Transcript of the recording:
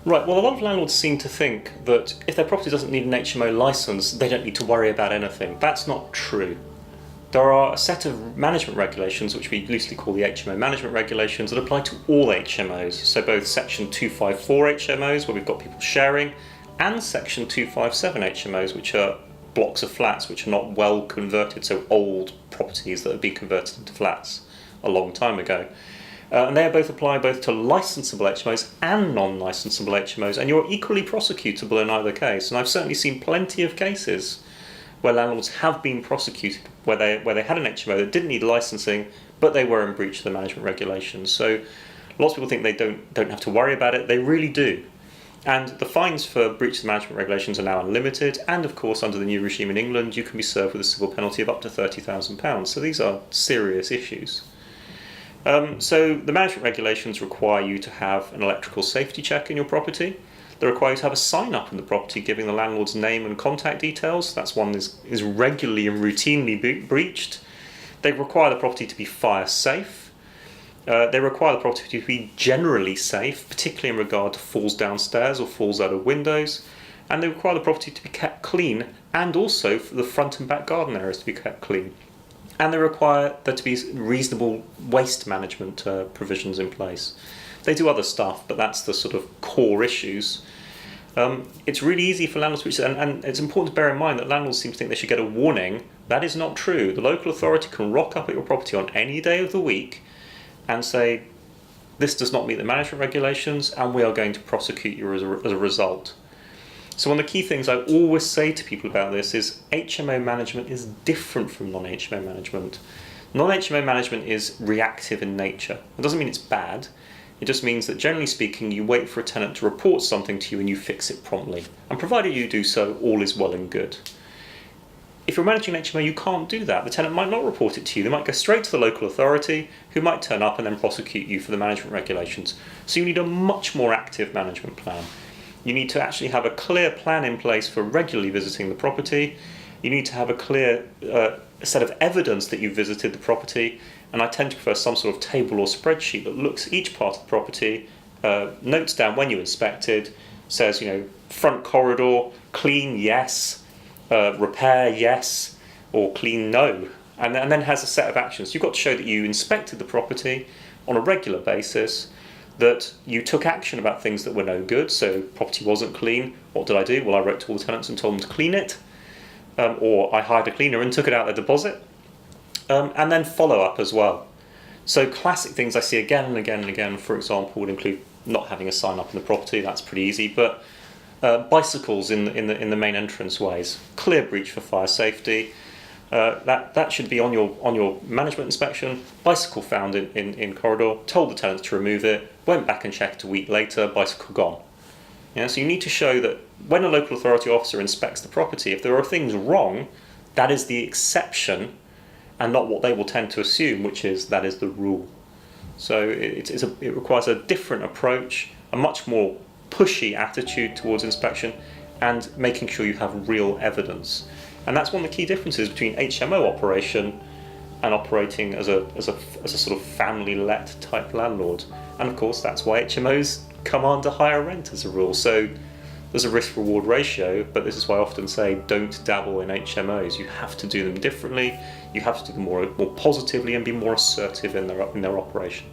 Right, well, a lot of landlords seem to think that if their property doesn't need an HMO licence, they don't need to worry about anything. That's not true. There are a set of management regulations, which we loosely call the HMO management regulations, that apply to all HMOs. So both Section 254 HMOs, where we've got people sharing, and Section 257 HMOs, which are blocks of flats which are not well converted, so old properties that have been converted into flats a long time ago. And they both apply both to licensable HMOs and non-licensable HMOs, and you're equally prosecutable in either case. And I've certainly seen plenty of cases where landlords have been prosecuted where they had an HMO that didn't need licensing, but they were in breach of the management regulations. So lots of people think they don't have to worry about it. They really do. And the fines for breach of the management regulations are now unlimited, and of course under the new regime in England you can be served with a civil penalty of up to £30,000. So these are serious issues. So the management regulations require you to have an electrical safety check in your property. They require you to have a sign up in the property giving the landlord's name and contact details. That's one that is regularly and routinely breached. They require the property to be fire safe. They require the property to be generally safe, particularly in regard to falls downstairs or falls out of windows. And they require the property to be kept clean, and also for the front and back garden areas to be kept clean. And they require there to be reasonable waste management provisions in place. They do other stuff, but that's the sort of core issues. It's really easy for landlords to breach, and it's important to bear in mind that landlords seem to think they should get a warning. That is not true. The local authority can rock up at your property on any day of the week and say, this does not meet the management regulations, and we are going to prosecute you as a result. So one of the key things I always say to people about this is HMO management is different from non-HMO management. Non-HMO management is reactive in nature. It doesn't mean it's bad. It just means that generally speaking you wait for a tenant to report something to you and you fix it promptly. And provided you do so, all is well and good. If you're managing an HMO, you can't do that. The tenant might not report it to you. They might go straight to the local authority, who might turn up and then prosecute you for the management regulations. So you need a much more active management plan. You need to actually have a clear plan in place for regularly visiting the property. You need to have a clear set of evidence that you've visited the property, and I tend to prefer some sort of table or spreadsheet that looks at each part of the property, notes down when you inspected, says, front corridor, clean, yes, repair, yes, or clean, no, and then has a set of actions. You've got to show that you inspected the property on a regular basis, that you took action about things that were no good. So property wasn't clean. What did I do? Well, I wrote to all the tenants and told them to clean it, or I hired a cleaner and took it out their deposit, and then follow up as well. So classic things I see again and again and again, for example, would include not having a sign up in the property. That's pretty easy, but bicycles in the main entrance ways, clear breach for fire safety. That should be on your management inspection. Bicycle found in corridor, told the tenants to remove it, went back and checked a week later, bicycle gone. So you need to show that when a local authority officer inspects the property, if there are things wrong, that is the exception and not what they will tend to assume, which is that is the rule. So it requires a different approach, a much more pushy attitude towards inspection, and making sure you have real evidence. And that's one of the key differences between HMO operation and operating as a sort of family-let type landlord. And of course that's why HMOs command a higher rent as a rule. So there's a risk-reward ratio, but this is why I often say don't dabble in HMOs. You have to do them differently, you have to do them more positively and be more assertive in their operation.